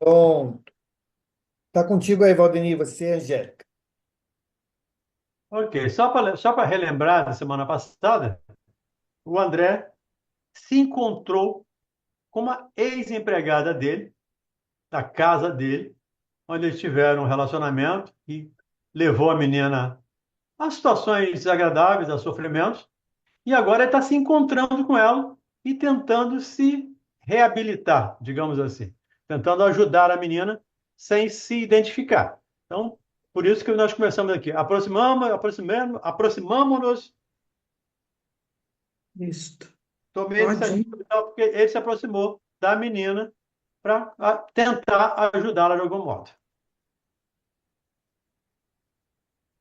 Bom, tá contigo aí, Valdemir, você, Angélica. Ok, só para relembrar da semana passada, o André se encontrou com uma ex-empregada dele, da casa dele, onde eles tiveram um relacionamento e levou a menina a situações desagradáveis, a sofrimentos, e agora ele está se encontrando com ela e tentando se reabilitar, digamos assim, tentando ajudar a menina sem se identificar. Então, por isso que nós começamos aqui. Aproximamos-nos. Isso. Tomei a Pode ir. iniciativa dela porque ele se aproximou da menina para tentar ajudá-la de algum modo.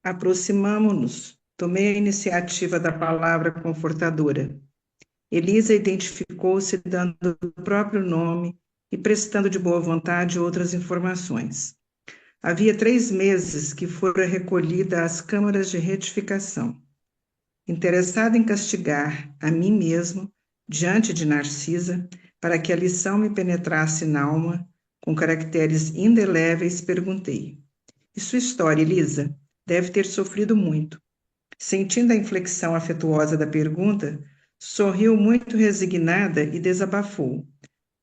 Aproximamo-nos. Tomei a iniciativa da palavra confortadora. Elisa identificou-se dando o próprio nome e prestando de boa vontade outras informações. Havia 3 meses que fora recolhida às câmaras de retificação. Interessado em castigar a mim mesmo, diante de Narcisa, para que a lição me penetrasse na alma, com caracteres indeléveis, perguntei: E sua história, Elisa? Deve ter sofrido muito. Sentindo a inflexão afetuosa da pergunta, sorriu muito resignada e desabafou.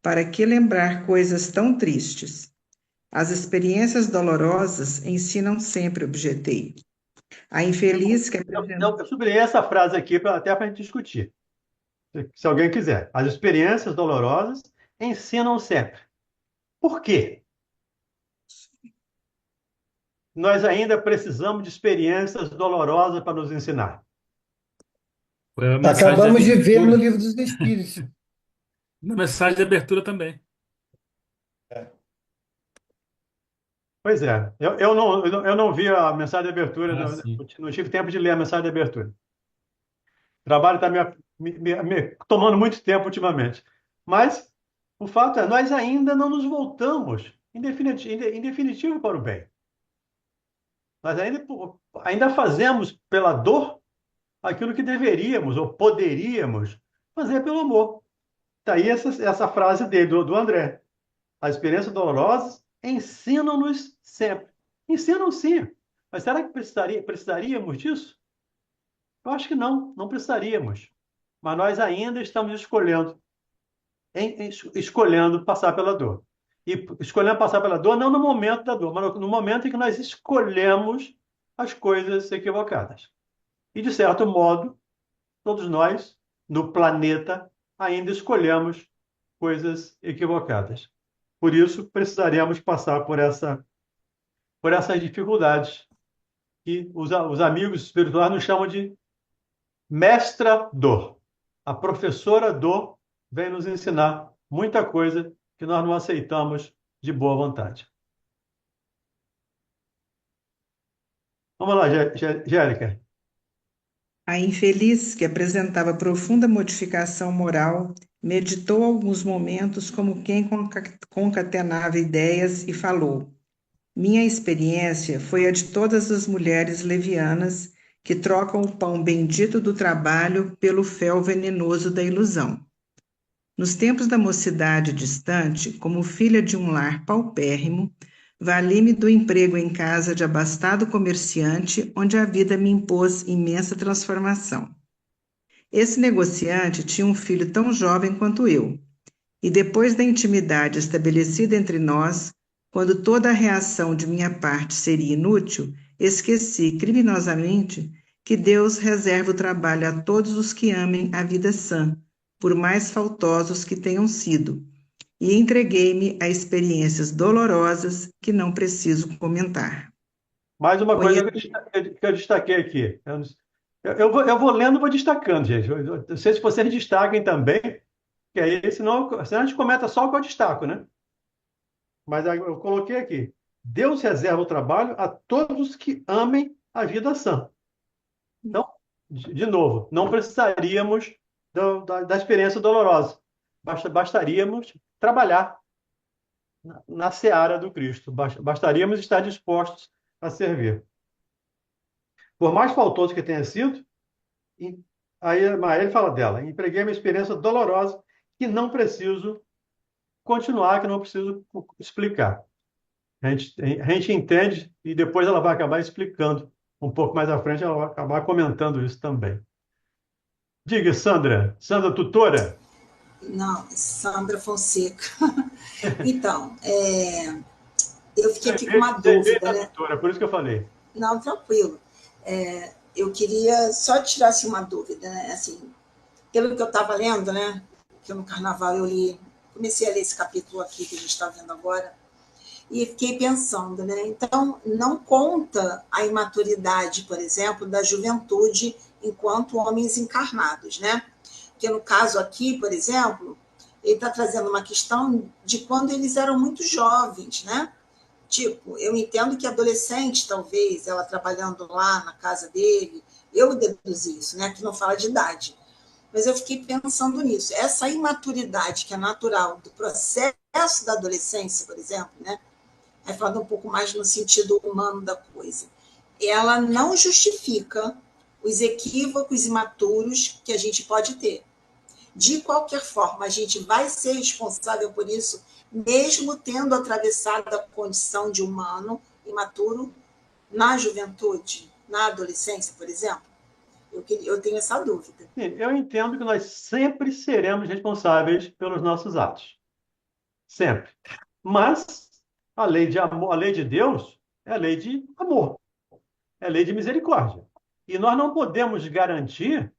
Para que lembrar coisas tão tristes? As experiências dolorosas ensinam sempre, objetei. A infeliz que apresentou. Eu sublinhei essa frase aqui até para a gente discutir, se alguém quiser. As experiências dolorosas ensinam sempre. Por quê? Nós ainda precisamos de experiências dolorosas para nos ensinar. Foi a mensagem de Acabamos de ver no abertura. Livro dos Espíritos. Na mensagem de abertura também. Pois é, eu não vi a mensagem de abertura, Ah, não, sim. não tive tempo de ler a mensagem de abertura. O trabalho está me tomando muito tempo ultimamente. Mas o fato é, nós ainda não nos voltamos em definitivo para o bem. Nós ainda fazemos pela dor aquilo que deveríamos ou poderíamos fazer pelo amor. Daí essa frase dele, do André. As experiências dolorosas ensinam-nos sempre. Ensinam sim. Mas será que precisaríamos disso? Eu acho que não precisaríamos. Mas nós ainda estamos escolhendo passar pela dor. E escolhendo passar pela dor não no momento da dor, mas no momento em que nós escolhemos as coisas equivocadas. E, de certo modo, todos nós, no planeta, ainda escolhemos coisas equivocadas. Por isso, precisaremos passar por essas dificuldades que os amigos espirituais nos chamam de mestra dor. A professora dor vem nos ensinar muita coisa que nós não aceitamos de boa vontade. Vamos lá, Jéssica. A infeliz, que apresentava profunda modificação moral, meditou alguns momentos como quem concatenava ideias e falou. Minha experiência foi a de todas as mulheres levianas que trocam o pão bendito do trabalho pelo fel venenoso da ilusão. Nos tempos da mocidade distante, como filha de um lar paupérrimo, vali-me do emprego em casa de abastado comerciante, onde a vida me impôs imensa transformação. Esse negociante tinha um filho tão jovem quanto eu, e depois da intimidade estabelecida entre nós, quando toda a reação de minha parte seria inútil, esqueci criminosamente que Deus reserva o trabalho a todos os que amem a vida sã, por mais faltosos que tenham sido, e entreguei-me a experiências dolorosas que não preciso comentar. Mais uma coisa que eu Conheci destaquei, que eu destaquei aqui. Eu vou lendo e vou destacando, gente. Eu não sei se vocês destaquem também, que aí, senão a gente comenta só o que eu destaco, né? Mas aí eu coloquei aqui. Deus reserva o trabalho a todos que amem a vida sã. Então, de novo, não precisaríamos da experiência dolorosa. Bastaríamos trabalhar na seara do Cristo. Bastaríamos estar dispostos a servir. Por mais faltoso que tenha sido, e aí ele fala dela, empreguei uma experiência dolorosa que não preciso continuar, que não preciso explicar. A gente entende e depois ela vai acabar explicando. Um pouco mais à frente, ela vai acabar comentando isso também. Diga, Sandra. Sandra, tutora? Não, Sandra Fonseca. Então, eu fiquei aqui com uma Você veio dúvida, da né? tutora, por isso que eu falei. Não, tranquilo. Eu queria só tirar assim, uma dúvida, né? Assim, pelo que eu estava lendo, né? Que no Carnaval eu li, comecei a ler esse capítulo aqui que a gente está vendo agora, e fiquei pensando, né? Então, não conta a imaturidade, por exemplo, da juventude enquanto homens encarnados, né? Porque no caso aqui, por exemplo, ele está trazendo uma questão de quando eles eram muito jovens, né? Tipo, eu entendo que adolescente, talvez, ela trabalhando lá na casa dele, eu deduzi isso, né? Que não fala de idade. Mas eu fiquei pensando nisso. Essa imaturidade que é natural do processo da adolescência, por exemplo, né? Aí falando um pouco mais no sentido humano da coisa, ela não justifica os equívocos imaturos que a gente pode ter. De qualquer forma, a gente vai ser responsável por isso, mesmo tendo atravessado a condição de humano imaturo na juventude, na adolescência, por exemplo. Eu tenho essa dúvida. Sim, eu entendo que nós sempre seremos responsáveis pelos nossos atos. Sempre. Mas a lei de amor, a lei de Deus é a lei de amor, é a lei de misericórdia. E nós não podemos garantir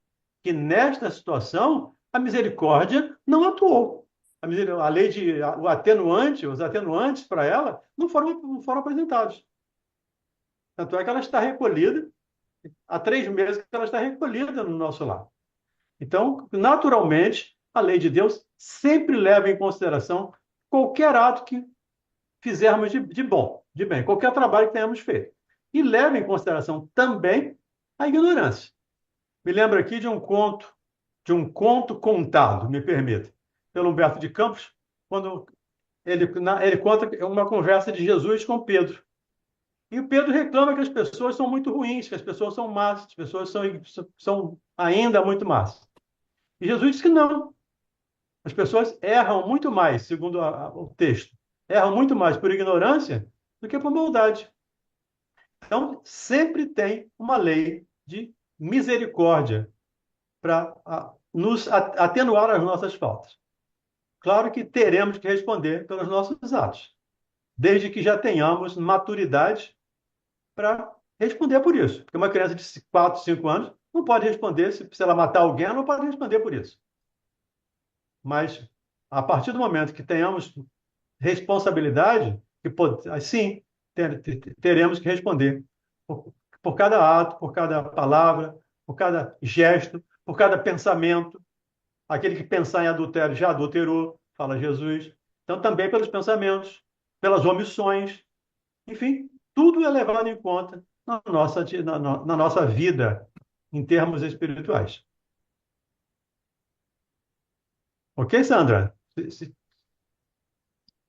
que nesta situação a misericórdia não atuou. A lei de o atenuante, os atenuantes para ela não foram apresentados. Tanto é que ela está recolhida, há 3 meses que ela está recolhida no nosso lar. Então, naturalmente, a lei de Deus sempre leva em consideração qualquer ato que fizermos de bom, de bem, qualquer trabalho que tenhamos feito. E leva em consideração também a ignorância. Me lembro aqui de um conto contado, me permita, pelo Humberto de Campos, quando ele conta uma conversa de Jesus com Pedro. E o Pedro reclama que as pessoas são muito ruins, que as pessoas são más, as pessoas são ainda muito más. E Jesus disse que não. As pessoas erram muito mais, segundo o texto, erram muito mais por ignorância do que por maldade. Então, sempre tem uma lei de misericórdia para nos atenuar as nossas faltas. Claro que teremos que responder pelos nossos atos, desde que já tenhamos maturidade para responder por isso. Porque uma criança de 4, 5 anos não pode responder, se ela matar alguém, ela não pode responder por isso. Mas, a partir do momento que tenhamos responsabilidade, sim, teremos que responder por cada ato, por cada palavra, por cada gesto, por cada pensamento. Aquele que pensar em adultério já adulterou, fala Jesus. Então, também pelos pensamentos, pelas omissões, enfim, tudo é levado em conta na nossa vida em termos espirituais. Ok, Sandra?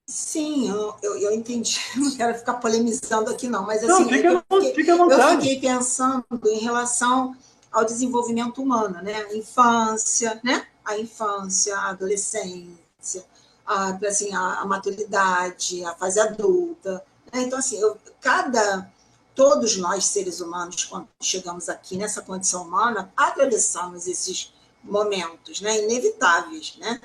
Sim, eu entendi. Não quero ficar polemizando aqui, não, mas Não, assim, fique à eu vontade. fiquei pensando em relação ao desenvolvimento humano, né? A infância, né? A infância, a adolescência, assim, a maturidade, a fase adulta. Né? Então, assim, todos nós, seres humanos, quando chegamos aqui nessa condição humana, atravessamos esses momentos, né? Inevitáveis, né?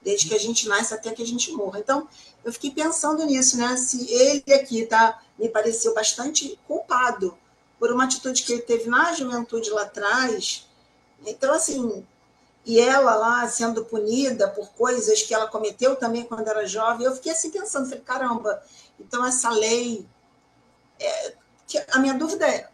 Desde que a gente nasce até que a gente morra. Então, eu fiquei pensando nisso, né? Se ele aqui me pareceu bastante culpado por uma atitude que ele teve na juventude lá atrás. Então, assim, e ela lá sendo punida por coisas que ela cometeu também quando era jovem, eu fiquei assim pensando, falei, caramba, então essa lei. A minha dúvida é: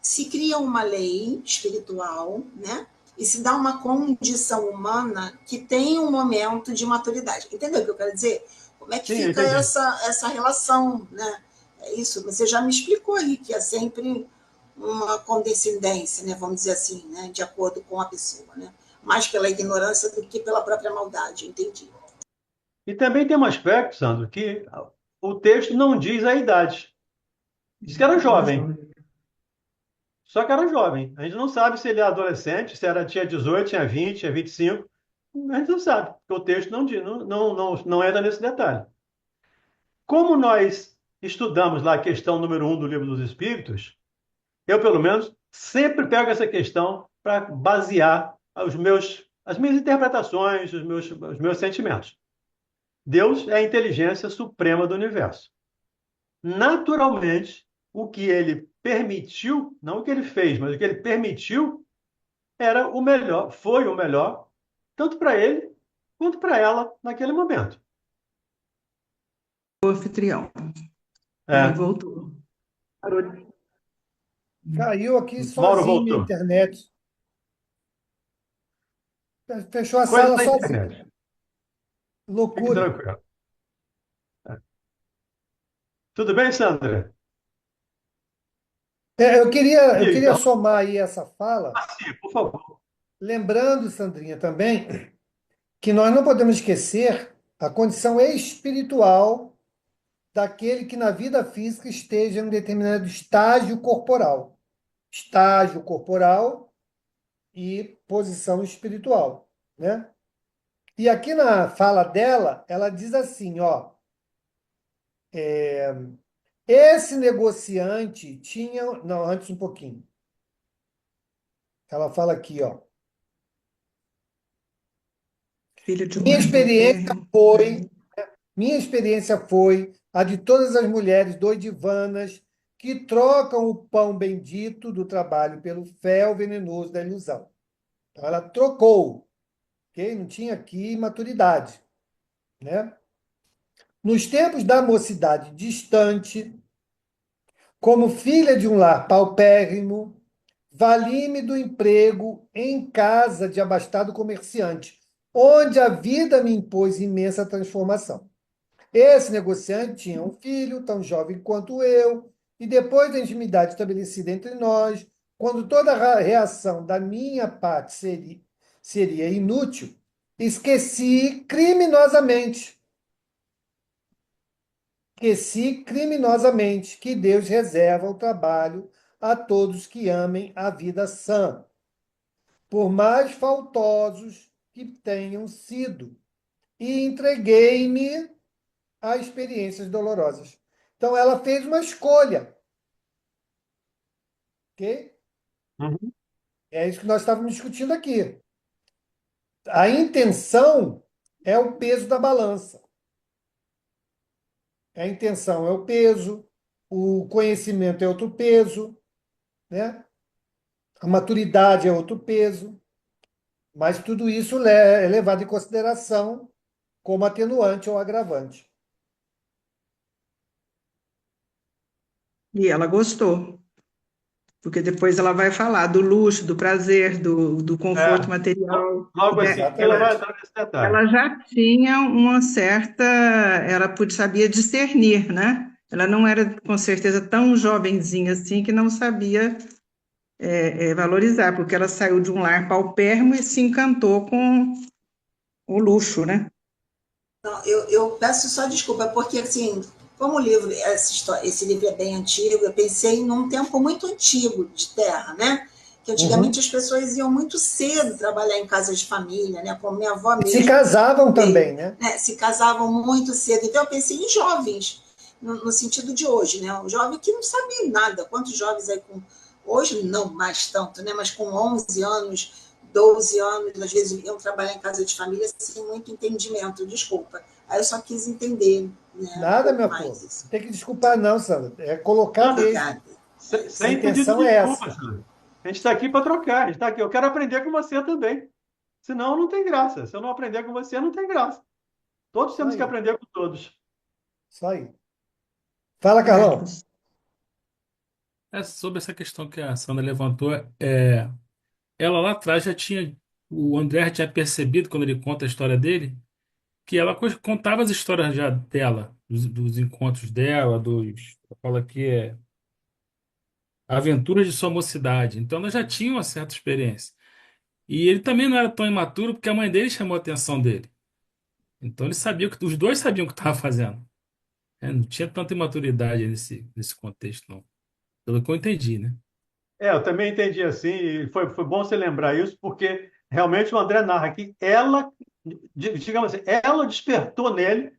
se cria uma lei espiritual, né? E se dá uma condição humana que tem um momento de maturidade. Entendeu o que eu quero dizer? Como é que Sim, eu fica entendi. essa relação, né? É isso, você já me explicou aí que é sempre uma condescendência, né? Vamos dizer assim, né? De acordo com a pessoa, né? Mais pela ignorância do que pela própria maldade, entendi. E também tem um aspecto, Sandro, que o texto não diz a idade. Diz que era jovem, só que era jovem. A gente não sabe se ele é adolescente, se tinha 18, tinha 20, tinha 25. A gente não sabe, porque o texto não entra nesse detalhe. Como nós estudamos lá a questão número 1 do Livro dos Espíritos, eu, pelo menos, sempre pego essa questão para basear as minhas interpretações, os meus sentimentos. Deus é a inteligência suprema do universo. Naturalmente, o que ele permitiu, não o que ele fez, mas o que ele permitiu, era o melhor, foi o melhor, tanto para ele quanto para ela naquele momento. O anfitrião. Ele É, voltou. Parou. Caiu aqui Mauro sozinho minha voltou. internet. Fechou a Coisa sala da sozinho. internet. Fique Loucura. tranquilo. Tudo bem, Sandra? Eu E, queria então, somar aí essa fala, sim, por favor. lembrando, Sandrinha, também, que nós não podemos esquecer a condição espiritual daquele que na vida física esteja em um determinado estágio corporal. Estágio corporal e posição espiritual, né? E aqui na fala dela, ela diz assim, ó, esse negociante tinha, não, antes um pouquinho. Ela fala aqui, ó, Filho de um minha lar experiência paupérrimo. foi Minha experiência foi a de todas as mulheres doidivanas que trocam o pão bendito do trabalho pelo fel venenoso da ilusão. Então, ela trocou, ok? Não tinha aqui maturidade, né? Nos tempos da mocidade distante, como filha de um lar paupérrimo, vali-me do emprego em casa de abastado comerciante, onde a vida me impôs imensa transformação. Esse negociante tinha um filho, tão jovem quanto eu, e depois da intimidade estabelecida entre nós, quando toda a reação da minha parte seria inútil, esqueci criminosamente que Deus reserva o trabalho a todos que amem a vida sã, por mais faltosos que tenham sido, e entreguei-me a experiências dolorosas. Então, ela fez uma escolha, ok? Uhum. É isso que nós estávamos discutindo aqui. A intenção é o peso da balança. A intenção é o peso, o conhecimento é outro peso, né? A maturidade é outro peso, mas tudo isso é levado em consideração como atenuante ou agravante. E ela gostou, porque depois ela vai falar do luxo, do prazer, do conforto É, material. logo assim que ela vai Exatamente. entrar nesse detalhe. Ela já tinha uma certa, sabia discernir, né? Ela não era, com certeza, tão jovenzinha assim que não sabia valorizar, porque ela saiu de um lar paupérrimo e se encantou com o luxo, né? Não, eu peço só desculpa, porque assim, como o livro, esse livro é bem antigo, eu pensei num tempo muito antigo de terra, né? Que antigamente Uhum. as pessoas iam muito cedo trabalhar em casas de família, né? Como minha avó E se mesmo casavam veio, também, né? né? Se casavam muito cedo. Então eu pensei em jovens, no sentido de hoje, né? Um jovem que não sabia nada. Quantos jovens aí com hoje não mais tanto, né? Mas com 11 anos, 12 anos, às vezes iam trabalhar em casa de família sem muito entendimento, desculpa. Aí eu só quis entender, né, um Nada, pouco minha mais flor. isso. Não tem que desculpar, não, Sandra. É colocar Não, mesmo. Obrigada. A sem pedido intenção de é desculpa, essa. Sandra. A gente está aqui para trocar. A gente está aqui. Eu quero aprender com você também. Senão não tem graça. Se eu não aprender com você, não tem graça. Todos Isso temos que aí. aprender com todos. Isso aí. Fala, Certo. Carlão. Sobre essa questão que a Sandra levantou, ela lá atrás já tinha, o André já tinha percebido, quando ele conta a história dele, que ela contava as histórias já dela, dos encontros dela, fala que aventuras de sua mocidade. Então ela já tinha uma certa experiência. E ele também não era tão imaturo porque a mãe dele chamou a atenção dele. Então ele sabia que os dois sabiam o que estava fazendo. Não tinha tanta imaturidade nesse contexto, não. Pelo que eu entendi, né? Eu também entendi assim, e foi bom você lembrar isso, porque realmente o André narra que ela, digamos assim, ela despertou nele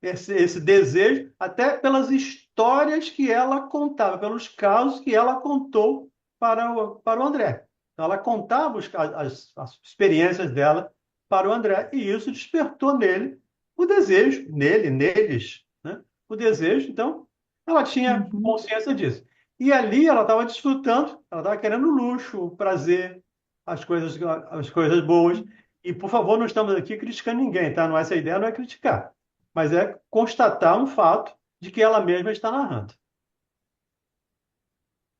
esse desejo, até pelas histórias que ela contava, pelos casos que ela contou para o André. Então, ela contava as experiências dela para o André, e isso despertou nele o desejo, neles, né? O desejo. Então, ela tinha Uhum. consciência disso. E ali ela estava desfrutando, ela estava querendo luxo, o prazer, as coisas boas. E, por favor, não estamos aqui criticando ninguém, tá? Não, essa ideia não é criticar, mas é constatar um fato de que ela mesma está narrando.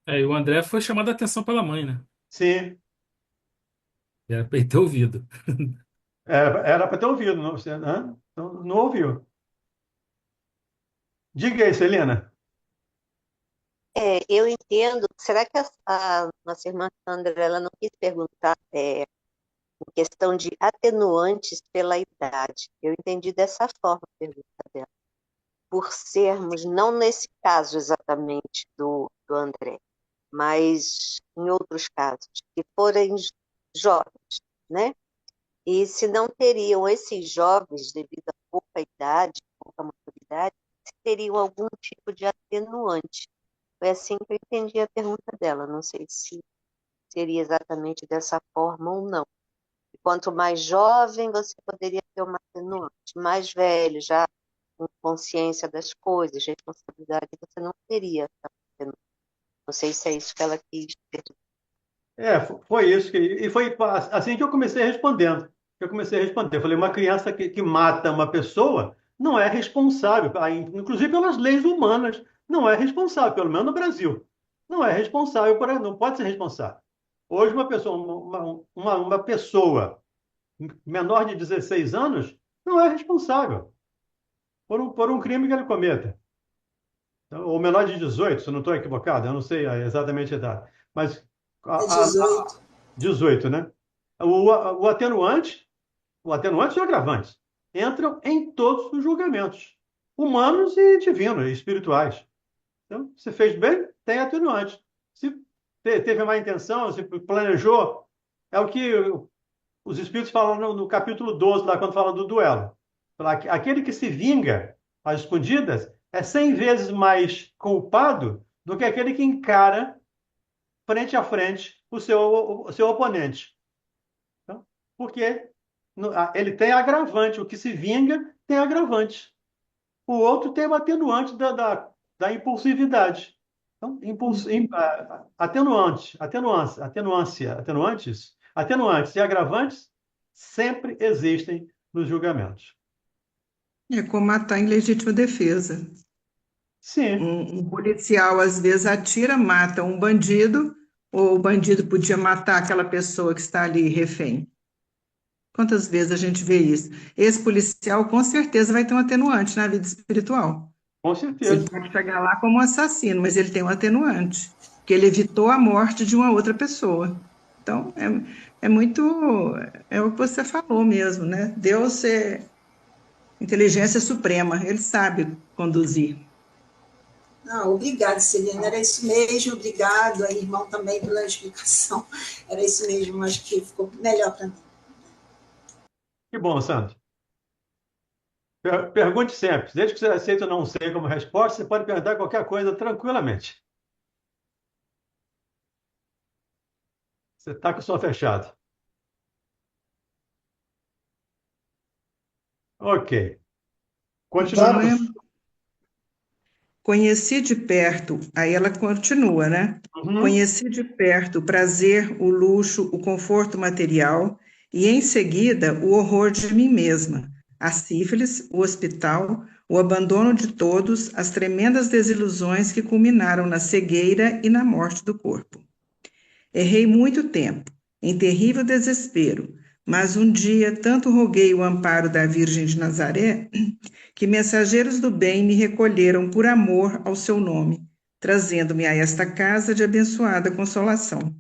E o André foi chamado a atenção pela mãe, né? Sim, Era pra ele ter ouvido. era para ter ouvido, não, você, hã? Não ouviu. Diga aí, Celina. Eu entendo. Será que a nossa irmã Sandra ela não quis perguntar em questão de atenuantes pela idade? Eu entendi dessa forma a pergunta dela. Por sermos, não nesse caso exatamente do André, mas em outros casos, que forem jovens, né? E se não teriam esses jovens, devido a pouca idade, pouca maturidade, se teriam algum tipo de atenuante. Foi assim que eu entendi a pergunta dela. Não sei se seria exatamente dessa forma ou não. E quanto mais jovem, você poderia ter uma atenuante. Mais velho, já com consciência das coisas, responsabilidade, você não teria essa atenuante. Não sei se é isso que ela quis dizer. Foi isso. E foi assim que eu comecei respondendo. Eu comecei a responder. Eu falei, uma criança que mata uma pessoa não é responsável, inclusive pelas leis humanas, não é responsável, pelo menos no Brasil. Não é responsável, não pode ser responsável. Hoje, uma pessoa menor de 16 anos não é responsável por um crime que ele cometa. Então, ou menor de 18, se eu não estou equivocado, eu não sei exatamente a idade. Mas É a, a, 18. 18, né? O atenuante, o atenuante e o agravante entram em todos os julgamentos, humanos e divinos, e espirituais. Então, se fez bem, tem atenuante. Se teve má intenção, se planejou, é o que os espíritos falam no capítulo 12, lá quando fala do duelo. Aquele que se vinga às escondidas é 100 vezes mais culpado do que aquele que encara frente a frente o seu oponente. Então, porque ele tem agravante, o que se vinga tem agravante. O outro tem o atenuante da impulsividade. Então, atenuantes e agravantes sempre existem nos julgamentos. É como matar em legítima defesa. Sim, Um policial às vezes atira, mata um bandido, ou o bandido podia matar aquela pessoa que está ali refém. Quantas vezes a gente vê isso? Esse policial com certeza vai ter um atenuante na vida espiritual. com Ele certeza. pode chegar lá como um assassino, mas ele tem um atenuante, que ele evitou a morte de uma outra pessoa. Então, é muito, é o que você falou mesmo, né? Deus é inteligência suprema, ele sabe conduzir. Ah, obrigada, Celina. Era isso mesmo. Obrigado, aí, irmão, também pela explicação. Era isso mesmo, acho que ficou melhor para mim. Que bom, Santos. Pergunte sempre. Desde que você aceite o não sei como resposta, você pode perguntar qualquer coisa tranquilamente. Você está com o som fechado. Ok. Então, Continuamos. conheci de perto, aí ela continua, né? Uhum. Conheci de perto o prazer, o luxo, o conforto material e, em seguida, o horror de mim mesma, a sífilis, o hospital, o abandono de todos, as tremendas desilusões que culminaram na cegueira e na morte do corpo. Errei muito tempo, em terrível desespero, mas um dia tanto roguei o amparo da Virgem de Nazaré que mensageiros do bem me recolheram por amor ao seu nome, trazendo-me a esta casa de abençoada consolação.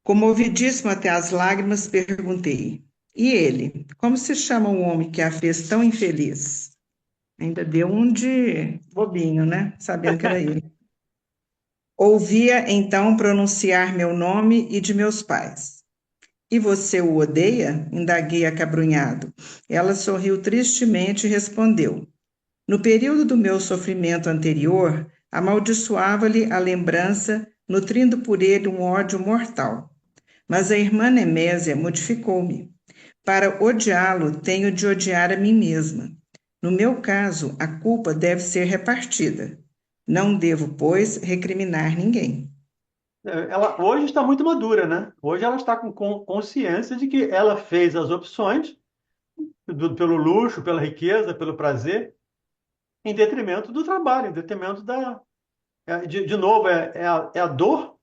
Comovidíssimo até as lágrimas, perguntei: e ele? Como se chama o homem que a fez tão infeliz? Ainda deu um de bobinho, né? Sabendo que era ele. Ouvia então pronunciar meu nome e de meus pais. E você o odeia? Indaguei acabrunhado. Ela sorriu tristemente e respondeu: no período do meu sofrimento anterior, amaldiçoava-lhe a lembrança, nutrindo por ele um ódio mortal. Mas a irmã Nemésia modificou-me. Para odiá-lo, tenho de odiar a mim mesma. No meu caso, a culpa deve ser repartida. Não devo, pois, recriminar ninguém. Ela hoje está muito madura, né? Hoje ela está com consciência de que ela fez as opções pelo luxo, pela riqueza, pelo prazer, em detrimento do trabalho, em detrimento da. De novo, é a dor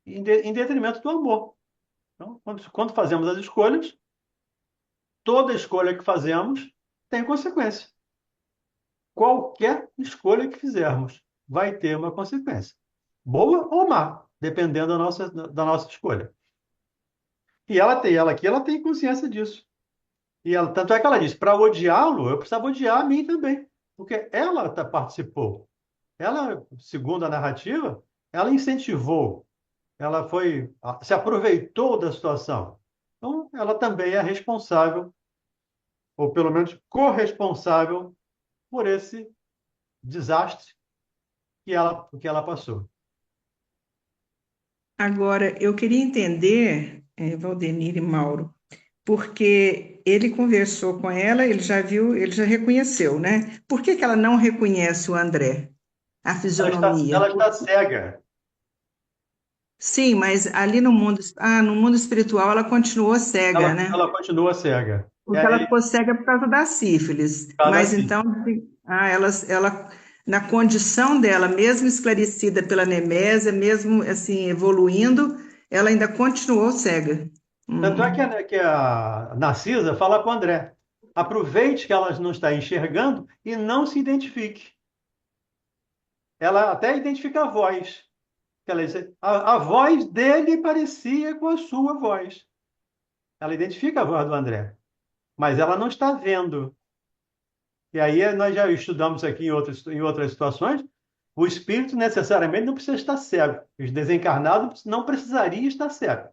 em detrimento do amor. Então, quando fazemos as escolhas, toda escolha que fazemos tem consequência. Qualquer escolha que fizermos vai ter uma consequência, boa ou má, dependendo da nossa escolha. E ela tem consciência disso. Tanto é que ela disse, para odiá-lo, eu precisava odiar a mim também, porque ela participou. Ela, segundo a narrativa, ela incentivou, ela se aproveitou da situação. Então, ela também é responsável, ou pelo menos corresponsável, por esse desastre que ela passou. Agora, eu queria entender, Valdemir e Mauro, porque ele conversou com ela, ele já viu, ele já reconheceu, né? Por que que ela não reconhece o André? A Ela fisionomia. está cega. Sim, mas ali no mundo espiritual ela continuou cega, né? Ela continua cega. Porque ela ficou cega por causa da sífilis. Cada Mas si. então, assim, na condição dela, mesmo esclarecida pela Nemésia, mesmo assim evoluindo, ela ainda continuou cega. Tanto é que Hum. a Narcisa fala com o André. Aproveite que ela não está enxergando e não se identifique. Ela até identifica a voz. Ela diz, a voz dele parecia com a sua voz. Ela identifica a voz do André, mas ela não está vendo. E aí nós já estudamos aqui em outras situações, o espírito necessariamente não precisa estar cego. Os desencarnados não precisariam estar cego,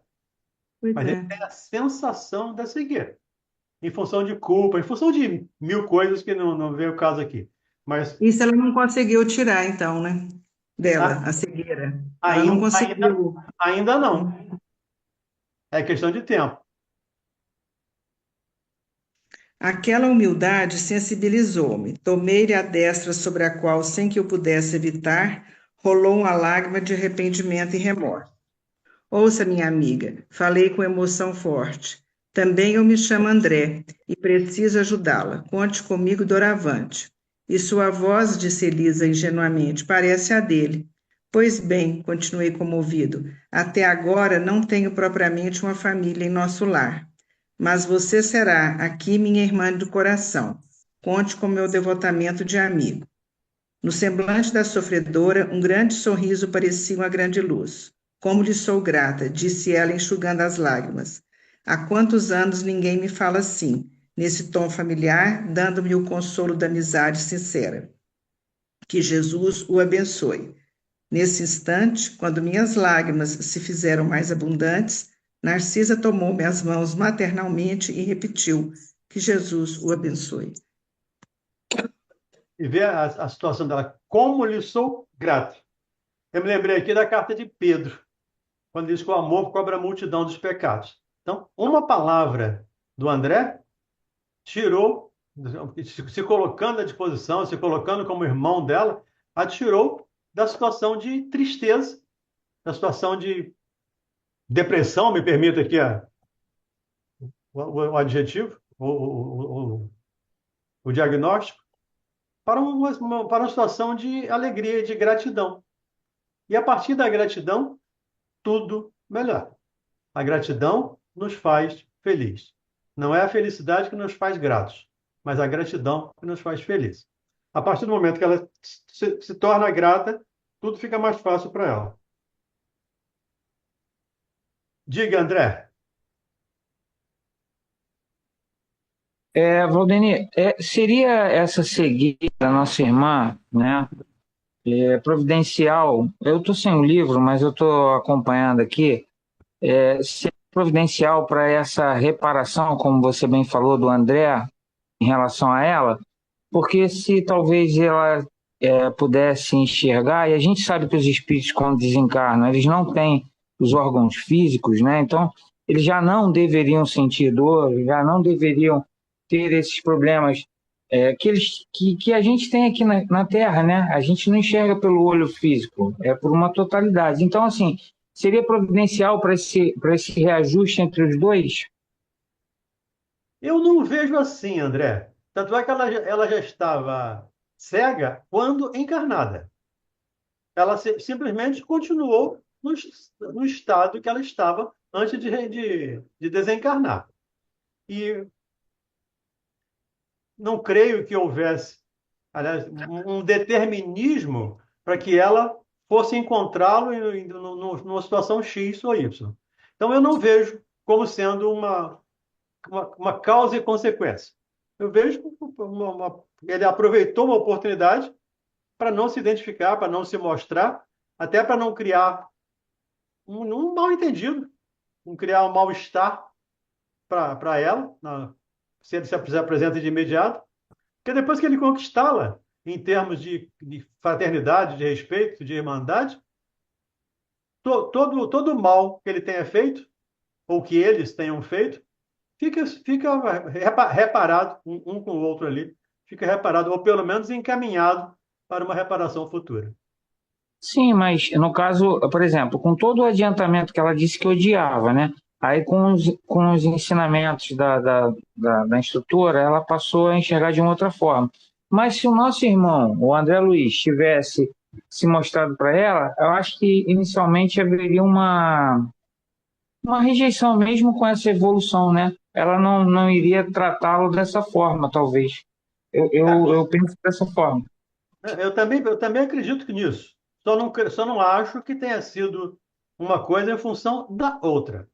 Pois mas ele é. tem a sensação da cegueira, em função de culpa, em função de mil coisas que não vem o caso aqui. Mas Isso ela não conseguiu tirar, então, né? Dela, a- a cegueira. Aí não não, conseguiu. ainda não. É questão de tempo. Aquela humildade sensibilizou-me. Tomei-lhe a destra sobre a qual, sem que eu pudesse evitar, rolou uma lágrima de arrependimento e remorso. Ouça, minha amiga, falei com emoção forte. Também eu me chamo André e preciso ajudá-la. Conte comigo doravante. E sua voz, disse Elisa ingenuamente, parece a dele. Pois bem, continuei comovido, até agora não tenho propriamente uma família em nosso lar. Mas você será aqui minha irmã do coração. Conte com meu devotamento de amigo. No semblante da sofredora, um grande sorriso parecia uma grande luz. Como lhe sou grata, disse ela, enxugando as lágrimas. Há quantos anos ninguém me fala assim, nesse tom familiar, dando-me o consolo da amizade sincera. Que Jesus o abençoe. Nesse instante, quando minhas lágrimas se fizeram mais abundantes, Narcisa tomou minhas mãos maternalmente e repetiu: que Jesus o abençoe. E ver a situação dela. Como lhe sou grato. Eu me lembrei aqui da carta de Pedro, quando diz que o amor cobre a multidão dos pecados. Então, uma palavra do André tirou, se colocando à disposição, se colocando como irmão dela, a tirou da situação de tristeza, da situação de depressão, me permita aqui o adjetivo, o diagnóstico, para uma situação de alegria e de gratidão. E a partir da gratidão, tudo melhora. A gratidão nos faz feliz. Não é a felicidade que nos faz gratos, mas a gratidão que nos faz felizes. A partir do momento que ela se torna grata, tudo fica mais fácil para ela. Diga, André. Valdeni, seria essa cegueira da nossa irmã, né? providencial. Eu estou sem o livro, mas eu estou acompanhando aqui. Ser providencial para essa reparação, como você bem falou, do André, em relação a ela, porque se talvez ela pudesse enxergar, e a gente sabe que os espíritos, quando desencarnam, eles não têm os órgãos físicos, né? Então, eles já não deveriam sentir dor, já não deveriam ter esses problemas que a gente tem aqui na Terra, né? A gente não enxerga pelo olho físico, é por uma totalidade. Então, assim, seria providencial para esse reajuste entre os dois? Eu não vejo assim, André. Tanto é que ela já estava cega quando encarnada. Ela simplesmente continuou no estado que ela estava antes de desencarnar. E não creio que houvesse, aliás, um determinismo para que ela fosse encontrá-lo numa situação X ou Y. Então, eu não vejo como sendo uma causa e consequência. Eu vejo ele aproveitou uma oportunidade para não se identificar, para não se mostrar, até para não criar um mal-entendido, não criar um mal-estar para ela, se ele se apresenta de imediato, porque depois que ele conquistá-la, em termos de fraternidade, de respeito, de irmandade, todo o mal que ele tenha feito, ou que eles tenham feito, fica reparado um com o outro ali, fica reparado, ou pelo menos encaminhado para uma reparação futura. Sim, mas no caso, por exemplo, com todo o adiantamento que ela disse que odiava, né? Aí com os ensinamentos da instrutora, ela passou a enxergar de uma outra forma. Mas se o nosso irmão, o André Luiz, tivesse se mostrado para ela, eu acho que inicialmente haveria uma rejeição mesmo com essa evolução, né? Ela não iria tratá-lo dessa forma, talvez. Eu penso dessa forma. Eu também acredito que nisso. Só não acho que tenha sido uma coisa em função da outra.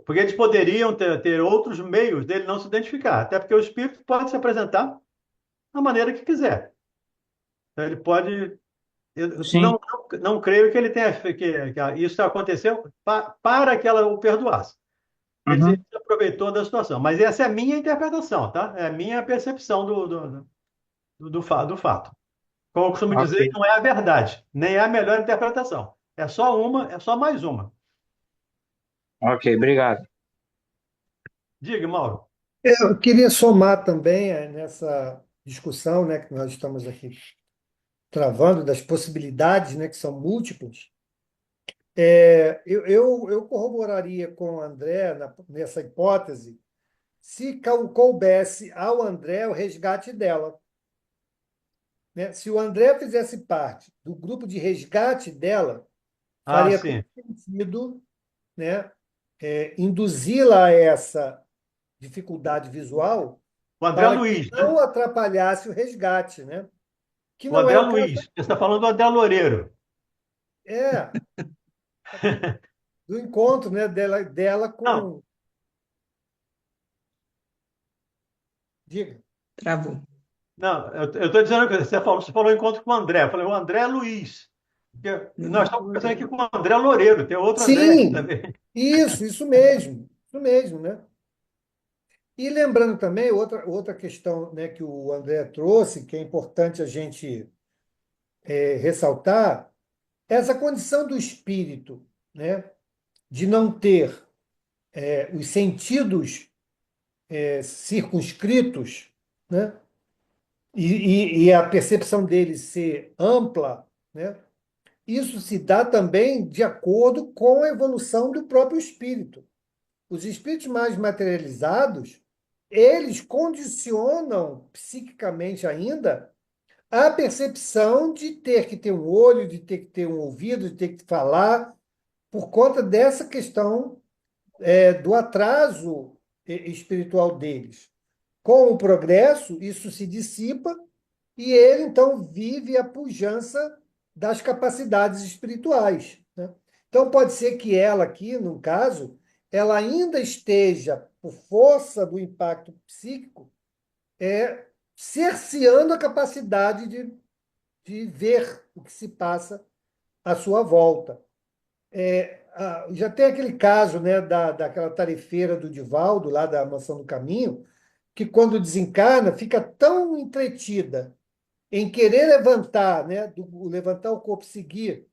Porque eles poderiam ter outros meios dele não se identificar. Até porque o espírito pode se apresentar da maneira que quiser. Então, ele pode. Eu Sim. não creio que ele tenha. Que isso aconteceu para que ela o perdoasse. Ele se Uhum. aproveitou da situação. Mas essa é a minha interpretação, tá? É a minha percepção do fato. Como eu costumo Ok. dizer, não é a verdade, nem é a melhor interpretação. É só mais uma. Ok, obrigado. Diga, Mauro. Eu queria somar também nessa discussão, né, que nós estamos aqui travando, das possibilidades, né, que são múltiplas. Eu corroboraria com o André nessa hipótese se coubesse ao André o resgate dela, né? Se o André fizesse parte do grupo de resgate dela, Ah, faria todo sim. sentido, né, induzi-la a essa dificuldade visual O André para que Luiz, não né? atrapalhasse o resgate, né? Que O não é André o caso. Luiz. Você está falando do André Loureiro. É, do encontro, né, dela Não, com. Diga. Travou. não, eu estou dizendo que você falou encontro com o André. Eu falei, o André Luiz. Porque nós estamos conversando aqui com o André Loureiro, tem outro André aqui Sim, também. isso mesmo, né? E lembrando também outra questão, né, que o André trouxe, que é importante a gente ressaltar, é essa condição do espírito, né, de não ter os sentidos circunscritos, né, e a percepção dele ser ampla, né, isso se dá também de acordo com a evolução do próprio espírito. Os espíritos mais materializados, eles condicionam psiquicamente ainda a percepção de ter que ter um olho, de ter que ter um ouvido, de ter que falar, por conta dessa questão do atraso espiritual deles. Com o progresso, isso se dissipa e ele, então, vive a pujança das capacidades espirituais, né? Então, pode ser que ela aqui, no caso, ela ainda esteja, por força do impacto psíquico, cerceando a capacidade de ver o que se passa à sua volta. Já tem aquele caso, né, daquela tarefeira do Divaldo, lá da Mansão do Caminho, que quando desencarna fica tão entretida em querer levantar, né, levantar o corpo e seguir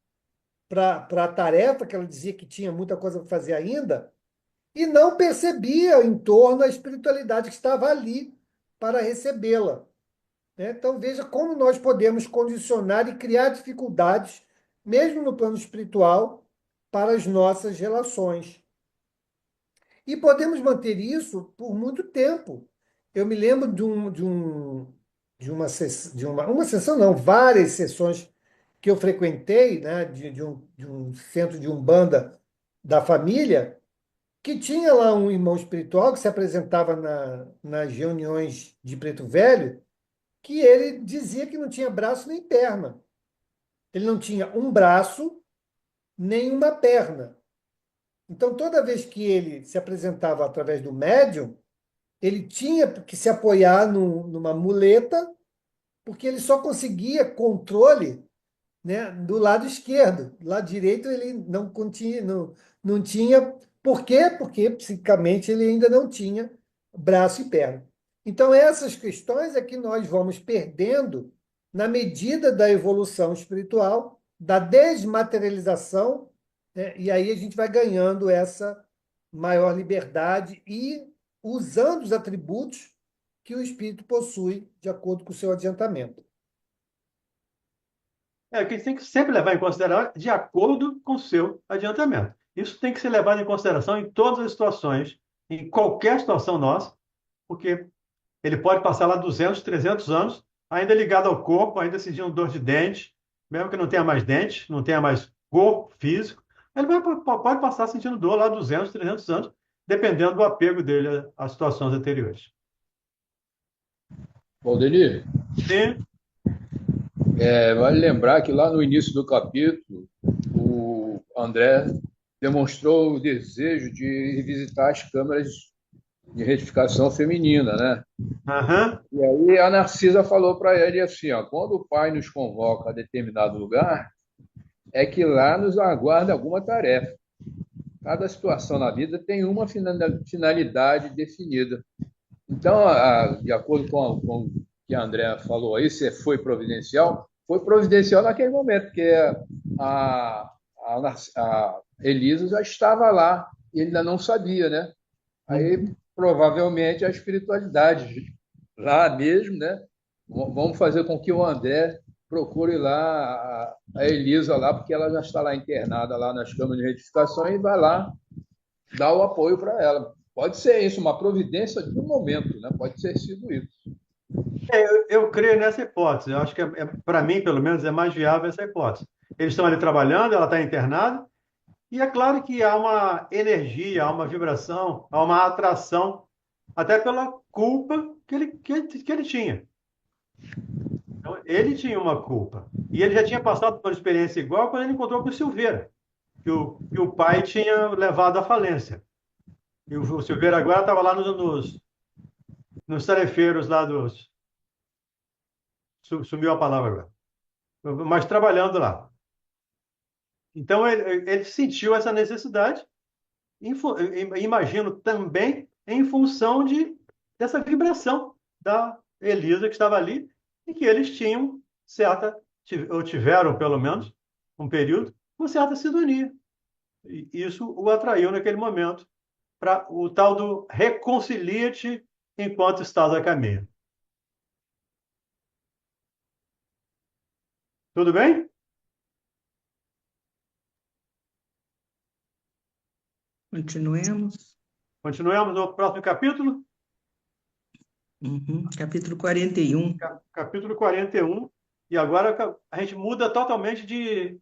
para a tarefa, que ela dizia que tinha muita coisa para fazer ainda, e não percebia em torno a espiritualidade que estava ali para recebê-la, né? Então, veja como nós podemos condicionar e criar dificuldades, mesmo no plano espiritual, para as nossas relações. E podemos manter isso por muito tempo. Eu me lembro uma sessão, não, várias sessões que eu frequentei, né, de um centro de Umbanda da família, que tinha lá um irmão espiritual que se apresentava nas reuniões de Preto Velho, que ele dizia que não tinha braço nem perna. Ele não tinha um braço nem uma perna. Então, toda vez que ele se apresentava através do médium, ele tinha que se apoiar numa muleta, porque ele só conseguia controle, né, do lado esquerdo. Do lado direito ele não tinha. Por quê? Porque psicicamente ele ainda não tinha braço e perna. Então, essas questões é que nós vamos perdendo na medida da evolução espiritual, da desmaterialização, né? E aí a gente vai ganhando essa maior liberdade e usando os atributos que o espírito possui de acordo com o seu adiantamento. É que a gente tem que sempre levar em consideração de acordo com o seu adiantamento. Isso tem que ser levado em consideração em todas as situações, em qualquer situação nossa, porque ele pode passar lá 200, 300 anos, ainda ligado ao corpo, ainda sentindo dor de dente, mesmo que não tenha mais dente, não tenha mais corpo físico, pode passar sentindo dor lá 200, 300 anos, dependendo do apego dele às situações anteriores. Valdenir, Sim, vale lembrar que lá no início do capítulo, o André demonstrou o desejo de visitar as câmaras de retificação feminina, né? aham, E aí a Narcisa falou para ele assim, ó, quando o pai nos convoca a determinado lugar, é que lá nos aguarda alguma tarefa. Cada situação na vida tem uma finalidade definida. Então, de acordo com o que a André falou aí, se foi providencial naquele momento, porque a Elisa já estava lá e ele ainda não sabia, né? Aí, provavelmente, a espiritualidade lá mesmo, né? Vamos fazer com que o André procure lá a Elisa lá, porque ela já está lá internada lá nas câmaras de retificação e vai lá dar o apoio para ela. Pode ser isso, uma providência de um momento, né? Pode ter sido isso. eu creio nessa hipótese. Eu acho que, para mim, pelo menos, é mais viável essa hipótese. Eles estão ali trabalhando, ela está internada, e é claro que há uma energia, há uma vibração, há uma atração, até pela culpa que ele tinha. Então, ele tinha uma culpa. E ele já tinha passado por uma experiência igual quando ele encontrou com o Silveira, que o pai tinha levado à falência. E o Silveira agora estava lá nos tarefeiros lá dos. Sumiu a palavra agora. Mas trabalhando lá. Então, ele sentiu essa necessidade, imagino também em função dessa vibração da Elisa que estava ali e que eles tinham ou tiveram pelo menos, um período, uma certa sintonia. E isso o atraiu naquele momento para o tal do reconcilia-te enquanto estás a caminho. Tudo bem? Continuemos. Continuamos no próximo capítulo? Capítulo 41. Capítulo 41. E agora a gente muda totalmente de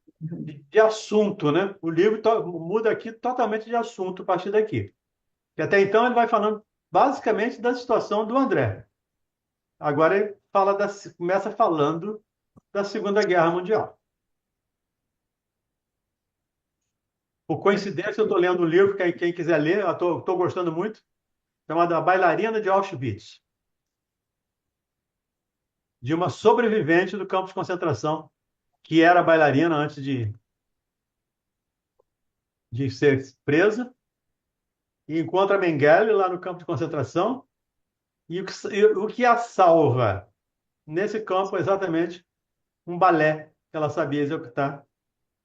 assunto, né? O livro muda aqui totalmente de assunto a partir daqui. E até então ele vai falando basicamente da situação do André. Agora ele começa falando da Segunda Guerra Mundial. Por coincidência, eu estou lendo um livro, quem quiser ler, eu estou gostando muito, chamado A Bailarina de Auschwitz, de uma sobrevivente do campo de concentração, que era bailarina antes de ser presa, e encontra Mengele lá no campo de concentração, e o que a salva nesse campo é exatamente um balé que ela sabia executar,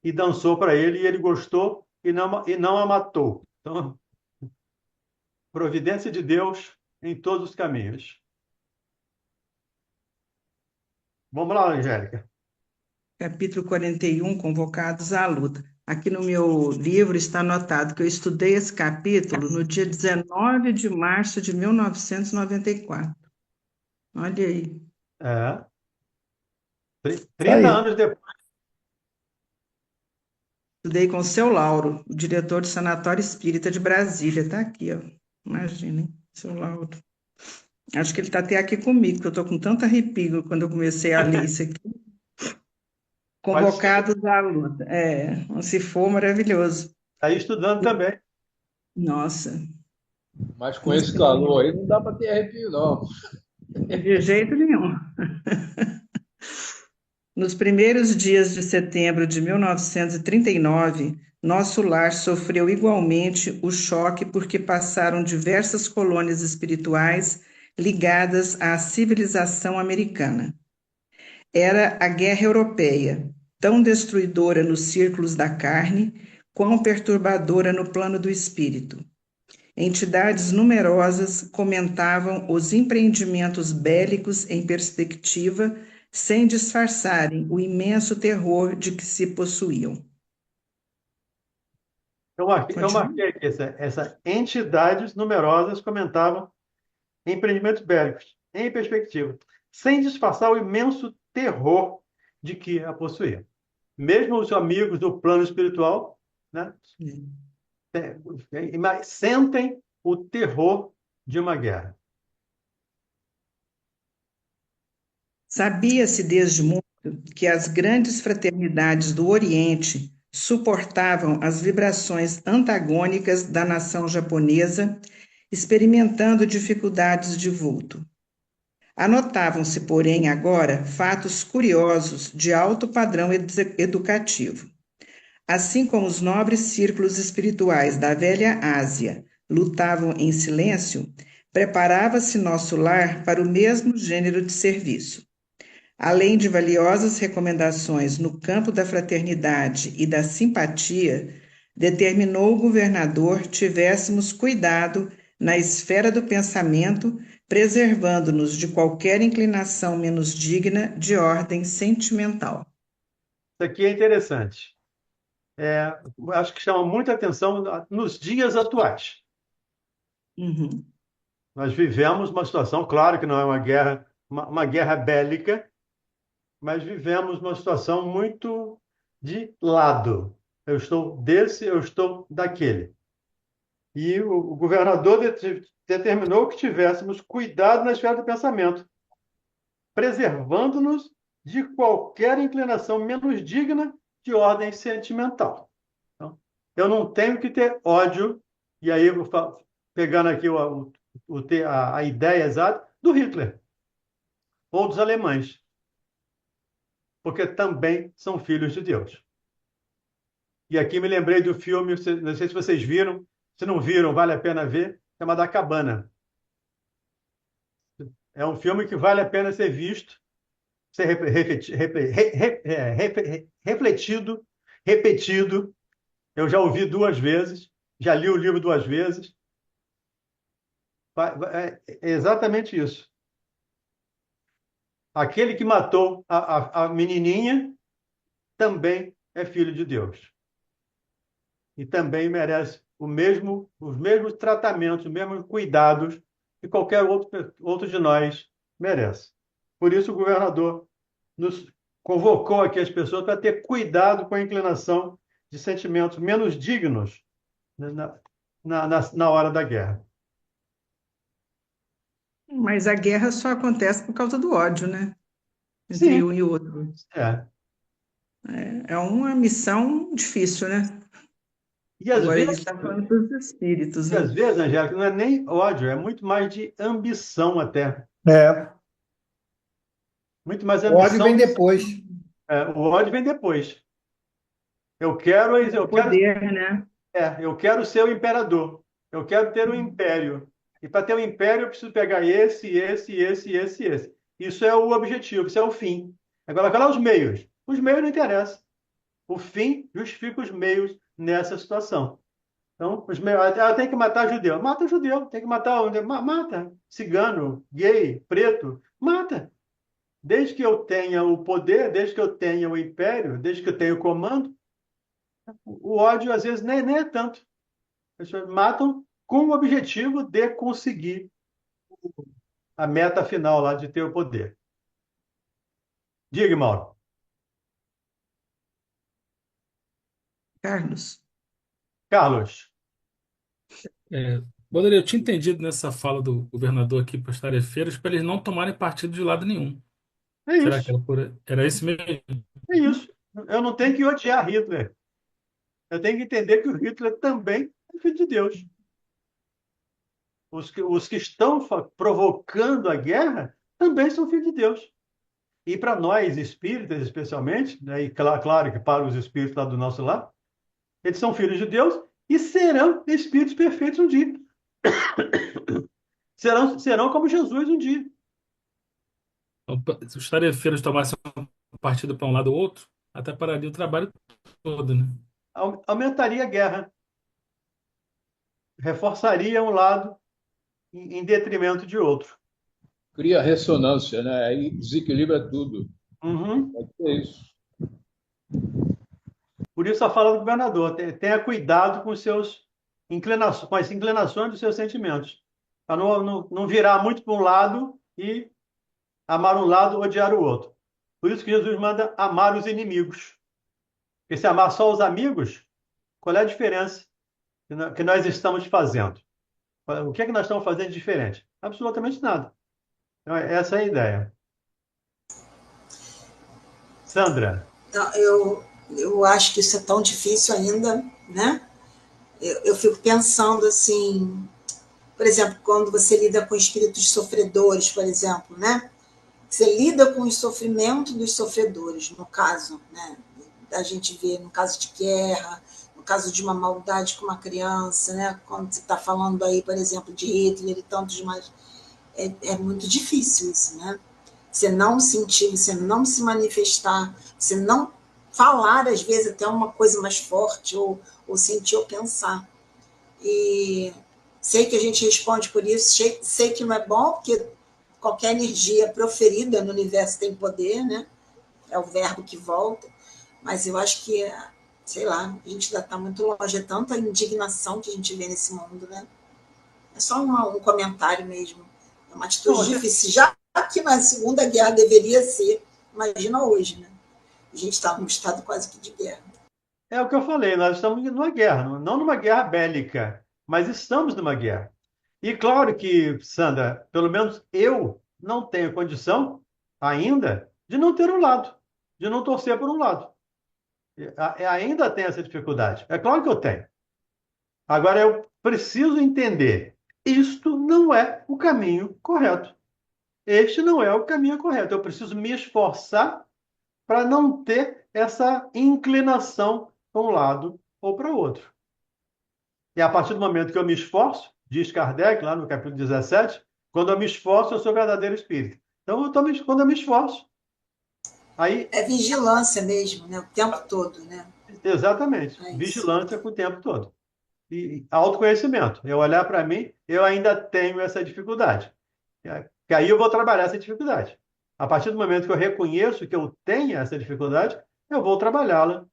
e dançou para ele, e ele gostou e não a matou. Então, providência de Deus em todos os caminhos. Vamos lá, Angélica. Capítulo 41, Convocados à Luta. Aqui no meu livro está anotado que eu estudei esse capítulo no dia 19 de março de 1994. Olha aí. É, Isso 30 aí. anos depois. Estudei com o seu Lauro, o diretor do Sanatório Espírita de Brasília. Está aqui, ó. Imaginem, seu Lauro. Acho que ele está até aqui comigo, porque eu estou com tanto arrepio quando eu comecei a ler isso aqui. Pode ser. Convocados à Luta. Se for, maravilhoso. Está aí estudando também. Nossa, Mas com nos esse calor primeiros, aí não dá para ter arrepio, não. de jeito nenhum. Nos primeiros dias de setembro de 1939, nosso lar sofreu igualmente o choque porque passaram diversas colônias espirituais ligadas à civilização americana. Era a Guerra Europeia, tão destruidora nos círculos da carne, quão perturbadora no plano do espírito. Entidades numerosas comentavam os empreendimentos bélicos em perspectiva, sem disfarçarem o imenso terror de que se possuíam. Eu Continua? marquei aqui, essa entidades numerosas comentavam empreendimentos bélicos, em perspectiva, sem disfarçar o imenso terror de que a possuía. Mesmo os amigos do plano espiritual, né, sentem o terror de uma guerra. Sabia-se desde muito que as grandes fraternidades do Oriente suportavam as vibrações antagônicas da nação japonesa, experimentando dificuldades de vulto. Anotavam-se, porém, agora fatos curiosos de alto padrão educativo. Assim como os nobres círculos espirituais da velha Ásia lutavam em silêncio, preparava-se nosso lar para o mesmo gênero de serviço. Além de valiosas recomendações no campo da fraternidade e da simpatia, determinou o governador tivéssemos cuidado na esfera do pensamento, preservando-nos de qualquer inclinação menos digna de ordem sentimental. Isso aqui é interessante. Acho que chama muita atenção nos dias atuais. Uhum. Nós vivemos uma situação, claro que não é uma guerra bélica, mas vivemos uma situação muito de lado. Eu estou desse, eu estou daquele. E o governador determinou que tivéssemos cuidado na esfera do pensamento, preservando-nos de qualquer inclinação menos digna de ordem sentimental. Então, eu não tenho que ter ódio, e aí eu vou pegando aqui a ideia exata do Hitler ou dos alemães, porque também são filhos de Deus. E aqui me lembrei do filme, não sei se vocês viram, se não viram, vale a pena ver, chamado A Cabana. É um filme que vale a pena ser visto, ser refletido, repetido. Eu já ouvi 2 vezes, já li o livro 2 vezes. É exatamente isso. Aquele que matou a menininha também é filho de Deus. E também merece os mesmos tratamentos, os mesmos cuidados que qualquer outro de nós merece. Por isso, o governador nos convocou aqui as pessoas para ter cuidado com a inclinação de sentimentos menos dignos, né, na hora da guerra. Mas a guerra só acontece por causa do ódio, né? Entre Sim, um e outro. é. É uma missão difícil, né? E às Agora ele vezes, está falando para os espíritos, e né? às vezes, Angélica, não é nem ódio, é muito mais de ambição até. É. muito mais O ódio ambição. vem depois. O ódio vem depois. Eu quero, eu quero, Poder, né? eu quero ser o imperador. Eu quero ter um império. E para ter um império, eu preciso pegar esse. Isso é o objetivo, isso é o fim. Agora os meios. Os meios não interessam. O fim justifica os meios nessa situação. Então, os meios, tem que matar judeu. Mata judeu. Tem que matar mata. Cigano, gay, preto. Mata. Desde que eu tenha o poder, desde que eu tenha o império, desde que eu tenha o comando, o ódio às vezes nem é tanto. As pessoas matam com o objetivo de conseguir a meta final lá de ter o poder. Diga, Mauro. Carlos. Carlos. Bandeira, eu tinha entendido nessa fala do governador aqui para os tarefeiros para eles não tomarem partido de lado nenhum. É Será que isso. era isso mesmo? É isso. Eu não tenho que odiar Hitler. Eu tenho que entender que o Hitler também é filho de Deus. Os que estão provocando a guerra também são filhos de Deus. E para nós espíritas, especialmente, né, e claro que para os espíritos lá do nosso lado, eles são filhos de Deus e serão espíritos perfeitos um dia. Serão como Jesus um dia. Então, se os tarefeiros tomassem um partido para um lado ou outro, até pararia o trabalho todo, né? Aumentaria a guerra, reforçaria um lado em detrimento de outro. Cria ressonância, né? Aí desequilibra tudo. Uhum. Pode ser isso. Por isso a fala do governador, tenha cuidado com com as inclinações dos seus sentimentos, para não virar muito para um lado e amar um lado, odiar o outro. Por isso que Jesus manda amar os inimigos. Porque se amar só os amigos, qual é a diferença que nós estamos fazendo? O que é que nós estamos fazendo de diferente? Absolutamente nada. Então, essa é a ideia. Sandra. Então, eu acho que isso é tão difícil ainda, né? Eu fico pensando assim, por exemplo, quando você lida com espíritos sofredores, por exemplo, né? Você lida com o sofrimento dos sofredores, no caso, né? A gente vê no caso de guerra, no caso de uma maldade com uma criança, né? Quando você está falando aí, por exemplo, de Hitler e tantos mais, é muito difícil isso, né? Você não sentir, você não se manifestar, você não falar, às vezes, até uma coisa mais forte, ou sentir ou pensar. E sei que a gente responde por isso, sei que não é bom, porque qualquer energia proferida no universo tem poder, né? É o verbo que volta, mas eu acho que, sei lá, a gente ainda está muito longe, é tanta indignação que a gente vê nesse mundo, né? É só um comentário mesmo, é uma atitude difícil, já que na Segunda Guerra deveria ser, imagina hoje, né? A gente está num estado quase que de guerra. É o que eu falei, nós estamos numa guerra, não numa guerra bélica, mas estamos numa guerra. E claro que, Sandra, pelo menos eu não tenho condição ainda de não ter um lado, de não torcer por um lado. Ainda tem essa dificuldade. É claro que eu tenho. Agora eu preciso entender, isto não é o caminho correto. Este não é o caminho correto. Eu preciso me esforçar para não ter essa inclinação para um lado ou para o outro. E a partir do momento que eu me esforço, diz Kardec, lá no capítulo 17, quando eu me esforço, eu sou verdadeiro espírito. Então, quando eu me esforço, aí... É vigilância mesmo, né? O tempo todo, né? Exatamente. Vigilância com o tempo todo. E autoconhecimento. Eu olhar para mim, eu ainda tenho essa dificuldade. Que aí eu vou trabalhar essa dificuldade. A partir do momento que eu reconheço que eu tenho essa dificuldade, eu vou trabalhá-la,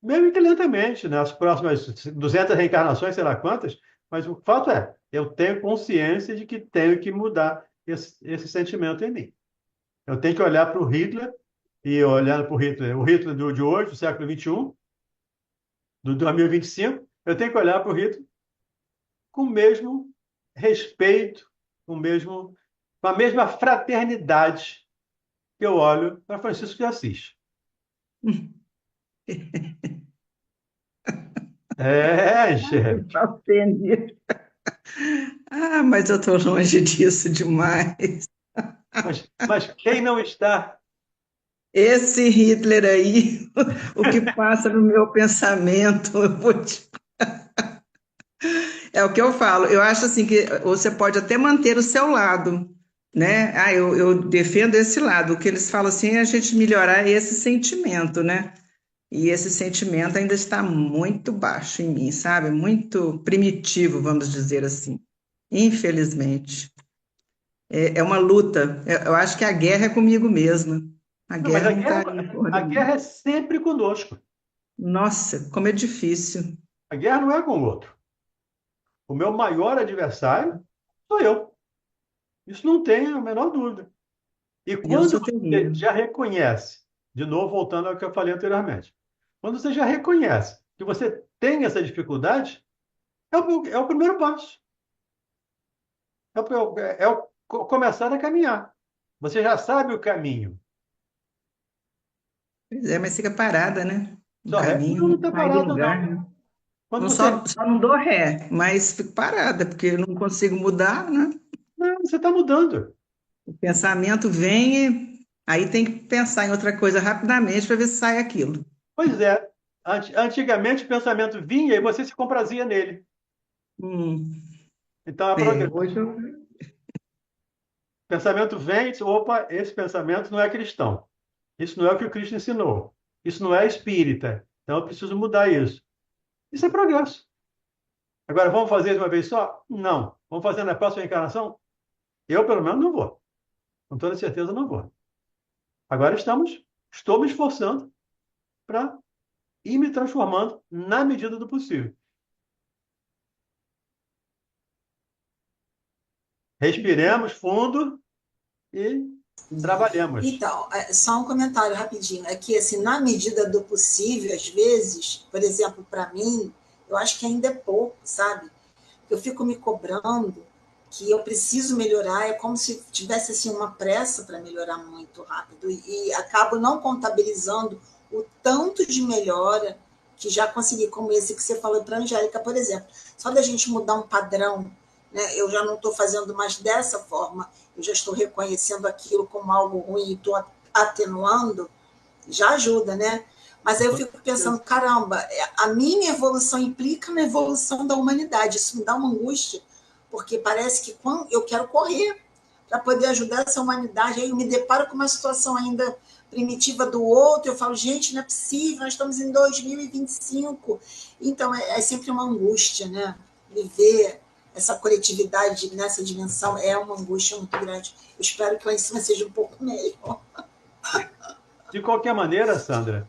mesmo que lentamente, nas próximas 200 reencarnações, sei lá quantas, mas o fato é, eu tenho consciência de que tenho que mudar esse sentimento em mim. Eu tenho que olhar para o Hitler, e olhando para o Hitler de hoje, do século XXI, do 2025, eu tenho que olhar para o Hitler com o mesmo respeito, com a mesma fraternidade que eu olho para Francisco de Assis. Chefe. Mas eu estou longe disso demais. Mas quem não está? Esse Hitler aí, o que passa no meu pensamento, é o que eu falo. Eu acho assim que você pode até manter o seu lado, né? Ah, eu defendo esse lado. O que eles falam assim é a gente melhorar esse sentimento, né? E esse sentimento ainda está muito baixo em mim, sabe? Muito primitivo, vamos dizer assim. Infelizmente. É uma luta. Eu acho que a guerra é comigo mesma. A Não, mas guerra não está aí fora a de mim. guerra é sempre conosco. Nossa, como é difícil. A guerra não é com o outro. O meu maior adversário sou eu. Isso não tem a menor dúvida. E E eu quando sou você terrível. já reconhece, de novo, voltando ao que eu falei anteriormente, quando você já reconhece que você tem essa dificuldade, é o primeiro passo. Começar a caminhar. Você já sabe o caminho. Pois é, mas fica parada, né? No caminho, Não, não não está sai do parado, lugar, não. né? Quando Não você. só não dou ré, mas fico parada, porque eu não consigo mudar, né? Não, você está mudando. O pensamento vem e aí tem que pensar em outra coisa rapidamente para ver se sai aquilo. Pois é. Antigamente o pensamento vinha e você se comprazia nele. Hum, Então, a hoje eu... pensamento vem e diz, opa, esse pensamento não é cristão. Isso não é o que o Cristo ensinou. Isso não é espírita. Então eu preciso mudar isso. Isso é progresso. Agora, vamos fazer de uma vez só? Não. Vamos fazer na próxima encarnação? Eu, pelo menos, não vou. Com toda certeza, não vou. Agora estou me esforçando para ir me transformando na medida do possível. Respiremos fundo e trabalhemos. Então, só um comentário rapidinho. É que, assim, na medida do possível, às vezes, por exemplo, para mim, eu acho que ainda é pouco, sabe? Eu fico me cobrando que eu preciso melhorar, é como se tivesse assim uma pressa para melhorar muito rápido e acabo não contabilizando o tanto de melhora que já consegui, como esse que você falou para a Angélica, por exemplo. Só da gente mudar um padrão, né? Eu já não estou fazendo mais dessa forma, eu já estou reconhecendo aquilo como algo ruim e estou atenuando, já ajuda, né? Mas aí eu fico pensando, caramba, a minha evolução implica na evolução da humanidade. Isso me dá uma angústia, porque parece que quando eu quero correr para poder ajudar essa humanidade, aí eu me deparo com uma situação ainda primitiva do outro, eu falo, gente, não é possível, nós estamos em 2025. Então, é sempre uma angústia, né? Viver essa coletividade nessa dimensão é uma angústia muito grande. Eu espero que lá em cima seja um pouco melhor. De qualquer maneira, Sandra,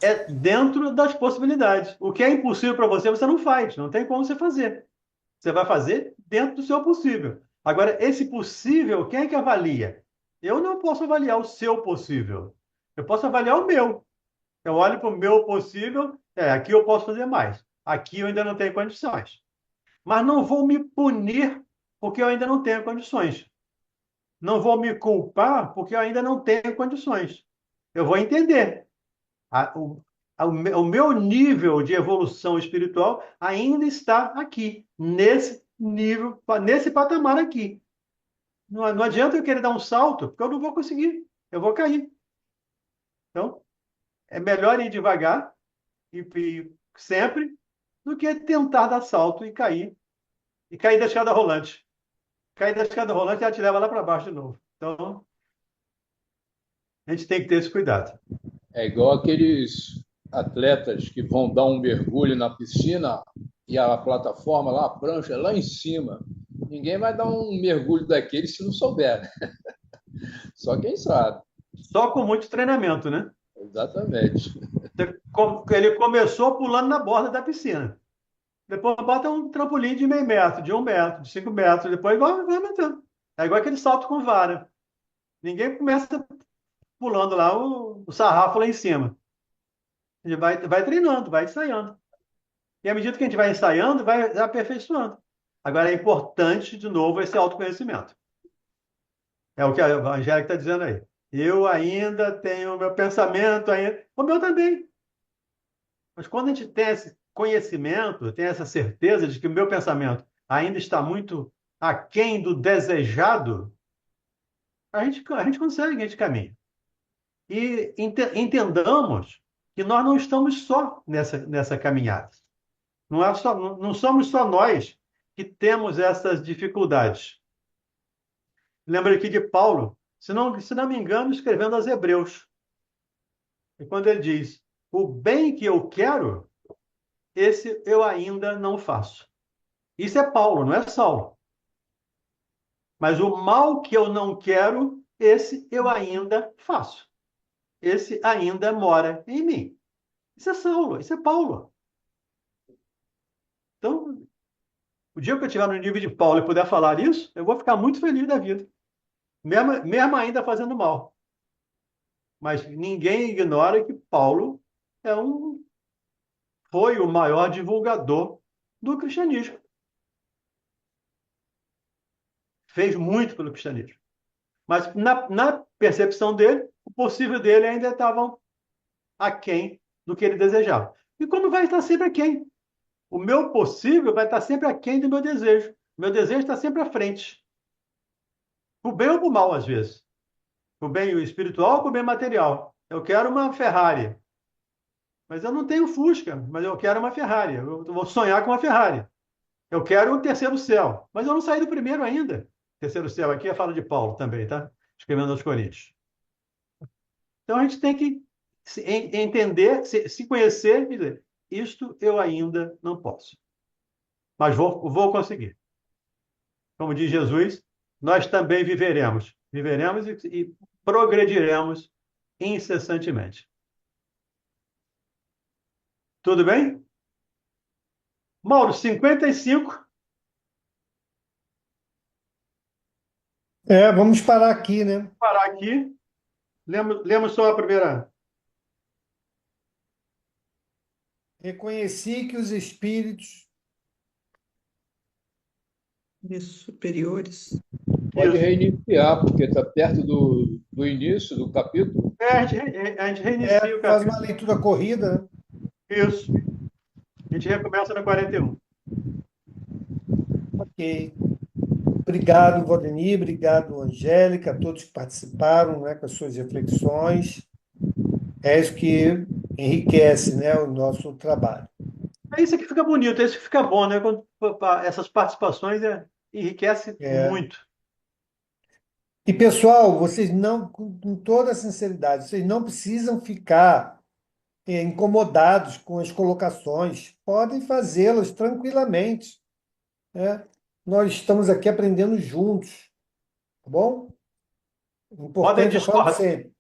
é dentro das possibilidades. O que é impossível para você, você não faz. Não tem como você fazer. Você vai fazer dentro do seu possível. Agora, esse possível, quem é que avalia? Eu não posso avaliar o seu possível. Eu posso avaliar o meu. Eu olho para o meu possível, aqui eu posso fazer mais. Aqui eu ainda não tenho condições. Mas não vou me punir porque eu ainda não tenho condições. Não vou me culpar porque eu ainda não tenho condições. Eu vou entender. O meu nível de evolução espiritual ainda está aqui, nesse nível, nesse patamar aqui. Não adianta eu querer dar um salto, porque eu não vou conseguir, eu vou cair. Então, é melhor ir devagar e sempre do que tentar dar salto e cair da escada rolante. Cair da escada rolante, ela te leva lá para baixo de novo. Então, a gente tem que ter esse cuidado. É igual aqueles atletas que vão dar um mergulho na piscina e a plataforma lá, a prancha, é lá em cima. Ninguém vai dar um mergulho daquele se não souber, né? Só quem sabe. Só com muito treinamento, né? Exatamente. Ele começou pulando na borda da piscina. Depois bota um trampolim de meio metro, de 1 metro, de 5 metros, depois vai aumentando. É igual aquele salto com vara. Ninguém começa pulando lá o sarrafo lá em cima. A gente vai treinando, vai ensaiando. E à medida que a gente vai ensaiando, vai aperfeiçoando. Agora é importante, de novo, esse autoconhecimento. É o que a Angélica está dizendo aí. Eu ainda tenho o meu pensamento, ainda... o meu também. Mas quando a gente tem esse conhecimento, tem essa certeza de que o meu pensamento ainda está muito aquém do desejado, a gente consegue, a gente caminha. E entendamos que nós não estamos só nessa caminhada. Não somos só nós que temos essas dificuldades. Lembra aqui de Paulo, se não me engano, escrevendo aos Hebreus. E quando ele diz: o bem que eu quero, esse eu ainda não faço. Isso é Paulo, não é Saulo. Mas o mal que eu não quero, esse eu ainda faço. Esse ainda mora em mim. Isso é Saulo, isso é Paulo. Então, o dia que eu estiver no nível de Paulo e puder falar isso, eu vou ficar muito feliz da vida. Mesmo ainda fazendo mal. Mas ninguém ignora que Paulo foi o maior divulgador do cristianismo. Fez muito pelo cristianismo. Mas na percepção dele, o possível dele ainda estava aquém do que ele desejava. E como vai estar sempre aquém? O meu possível vai estar sempre aquém do meu desejo. O meu desejo está sempre à frente. Por bem ou por mal, às vezes. Por bem espiritual ou por bem material. Eu quero uma Ferrari. Mas eu não tenho Fusca, mas eu quero uma Ferrari. Eu vou sonhar com uma Ferrari. Eu quero um terceiro céu. Mas eu não saí do primeiro ainda. Terceiro céu aqui é a fala de Paulo também, tá? Escrevendo aos Coríntios. Então a gente tem que entender, se conhecer e dizer: isto eu ainda não posso. Mas vou conseguir. Como diz Jesus, nós também viveremos. Viveremos e progrediremos incessantemente. Tudo bem? Mauro, 55. Vamos parar aqui, né? Vou parar aqui. Lemos só a primeira. Reconheci que os espíritos superiores. Pode Isso. reiniciar, porque está perto do início do capítulo. A gente reinicia o faz capítulo. uma leitura corrida, né? Isso. A gente recomeça no 41. Ok. Obrigado, Valdemir, obrigado, Angélica, a todos que participaram, né, com as suas reflexões. É isso que enriquece, né, o nosso trabalho. É isso que fica bonito, é isso que fica bom, né? Essas participações enriquecem muito. E, pessoal, vocês não, com toda sinceridade, vocês não precisam ficar incomodados com as colocações, podem fazê-las tranquilamente, né? Nós estamos aqui aprendendo juntos, tá bom? O importante eu falo sempre.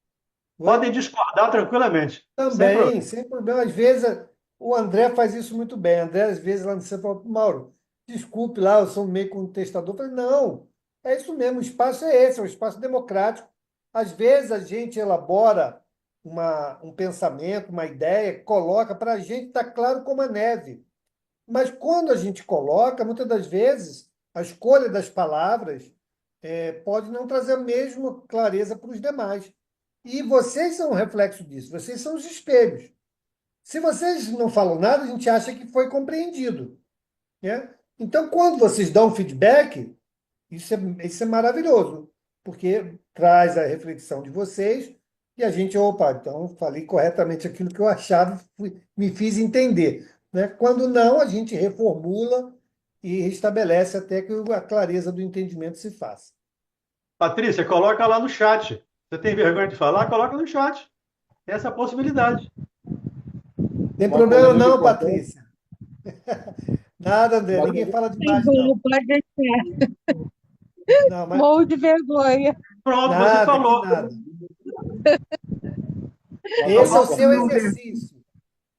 Podem discordar tranquilamente. Também, sem problema. Às vezes, o André faz isso muito bem. André, às vezes, lá no centro, fala: Mauro, desculpe lá, eu sou meio contestador. Eu falei: não, é isso mesmo, o espaço é esse, é um espaço democrático. Às vezes, a gente elabora um pensamento, uma ideia, coloca para a gente, está claro como a neve. Mas quando a gente coloca, muitas das vezes, a escolha das palavras pode não trazer a mesma clareza para os demais. E vocês são um reflexo disso, vocês são os espelhos. Se vocês não falam nada, a gente acha que foi compreendido, né? Então, quando vocês dão feedback, isso é maravilhoso, porque traz a reflexão de vocês e a gente, opa, então falei corretamente aquilo que eu achava, me fiz entender, né? Quando não, a gente reformula e restabelece até que a clareza do entendimento se faça. Patrícia, coloca lá no chat. Você tem vergonha de falar? Coloca no chat. Essa é a possibilidade. Tem problema não, Patrícia. Nada, André. Ninguém fala demais, não. Pode deixar. Não, mas... Morro de vergonha. Pronto, nada, você falou. nada. Esse é o seu exercício.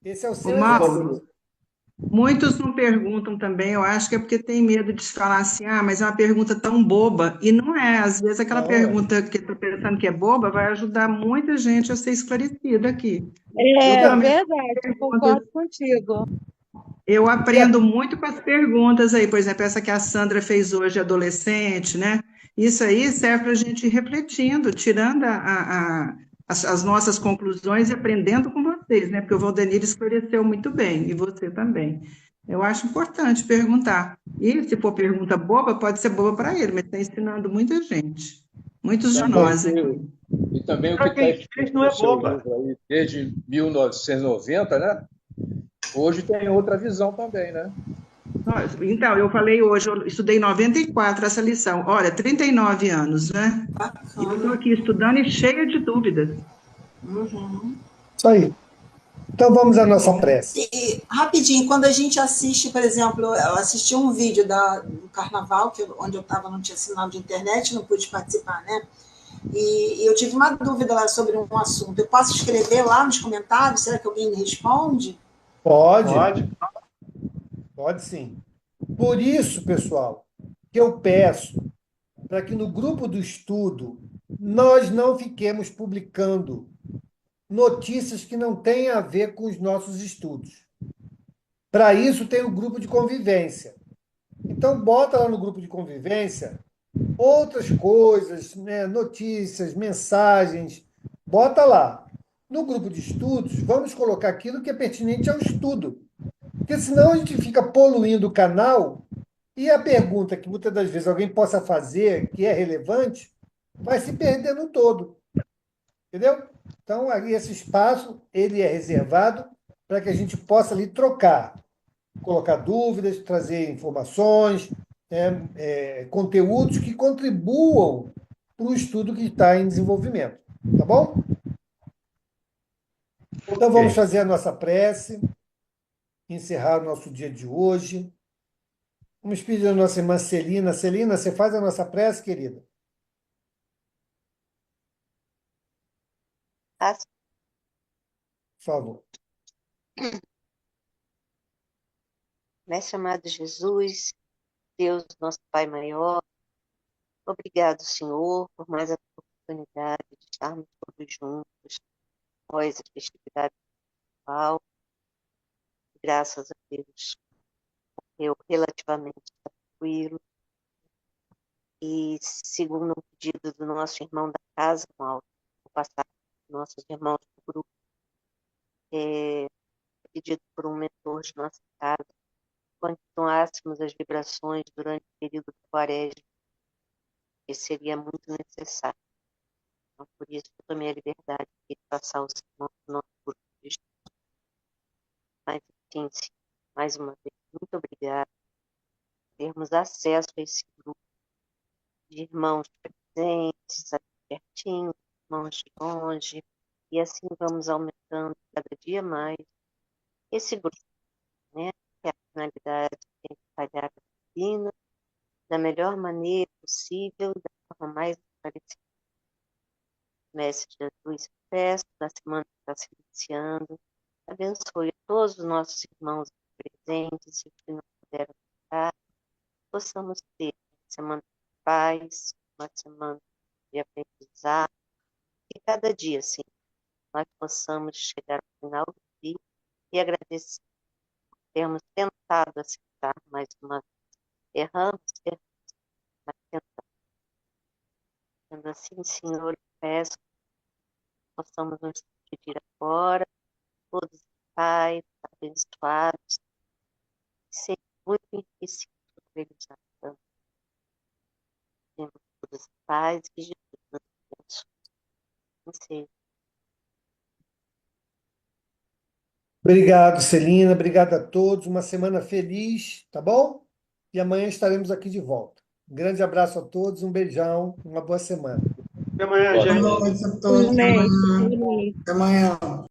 Esse é o seu exercício. Muitos não perguntam também, eu acho que é porque tem medo de falar assim, mas é uma pergunta tão boba, e não é, às vezes aquela pergunta que estou pensando que é boba vai ajudar muita gente a ser esclarecida aqui. É verdade, eu concordo contigo. Eu aprendo muito com as perguntas aí, por exemplo, essa que a Sandra fez hoje, adolescente, né? Isso aí serve para a gente ir refletindo, tirando as nossas conclusões e aprendendo com vocês, né? Porque o Valdenir esclareceu muito bem, e você também. Eu acho importante perguntar. E se for pergunta boba, pode ser boba para ele, mas está ensinando muita gente. Muitos de nós aqui. E também o que Para está quem fez, escrito não no é seu boba. livro aí, desde 1990, né? Hoje tem outra visão também, né? Então, eu falei hoje, eu estudei em 94 essa lição. Olha, 39 anos, né? E eu estou Bacana. aqui estudando e cheia de dúvidas. Uhum. Isso aí. Então vamos à nossa Bom, prece. E, rapidinho, quando a gente assiste, por exemplo, eu assisti um vídeo do carnaval, onde eu estava, não tinha sinal de internet, não pude participar, né? E eu tive uma dúvida lá sobre um assunto. Eu posso escrever lá nos comentários? Será que alguém me responde? Pode, Pode. pode sim. Por isso, pessoal, que eu peço para que no grupo do estudo nós não fiquemos publicando notícias que não têm a ver com os nossos estudos. Para isso tem o grupo de convivência. Então bota lá no grupo de convivência outras coisas, né, notícias, mensagens, bota lá. No grupo de estudos, vamos colocar aquilo que é pertinente ao estudo. Porque senão a gente fica poluindo o canal e a pergunta que muitas das vezes alguém possa fazer, que é relevante, vai se perder no todo. Entendeu? Então, aí esse espaço ele é reservado para que a gente possa ali trocar, colocar dúvidas, trazer informações, né, conteúdos que contribuam para o estudo que está em desenvolvimento. Tá bom? Então, vamos Ok. fazer a nossa prece, encerrar o nosso dia de hoje. Vamos pedir a nossa irmã Celina. Celina, você faz a nossa prece, querida? Tá? Por favor. Mestre amado Jesus, Deus, nosso Pai maior, obrigado, Senhor, por mais a oportunidade de estarmos todos juntos após a festividade atual. Graças a Deus, eu relativamente tranquilo. E segundo o pedido do nosso irmão da casa, Mauro, vou passar para nossos irmãos do grupo, pedido por um mentor de nossa casa, continuássemos as vibrações durante o período do quaresma, que seria muito necessário. Então, por isso, eu tomei a liberdade de passar os irmãos do nosso grupo de estudo. Mas, enfim, mais uma vez, muito obrigada por termos acesso a esse grupo de irmãos presentes, aqui pertinho, irmãos de longe, e assim vamos aumentando cada dia mais esse grupo, né? Que é a finalidade de espalhar a doutrina da melhor maneira possível, da forma mais esclarecida. Mestre Jesus, peço na semana que está se iniciando, abençoe a todos os nossos irmãos presentes e os que não puderam estar, possamos ter uma semana de paz, uma semana de aprendizado, e cada dia, sim, nós possamos chegar ao final do dia e agradecer por termos tentado acertar mais uma vez. Erramos, mas tentamos. Sendo assim, Senhor, eu peço que possamos nos despedir agora, todos em paz, abençoados, e sempre muito enriquecidos por eles já tanto. Temos todos em paz, que Jesus nos abençoe. Assim seja. Obrigado, Celina. Obrigado a todos. Uma semana feliz, tá bom? E amanhã estaremos aqui de volta. Um grande abraço a todos, um beijão, uma boa semana. Até amanhã, Boa gente. noite. Boa noite a todos. Até Igualmente, amanhã. feliz. Até amanhã.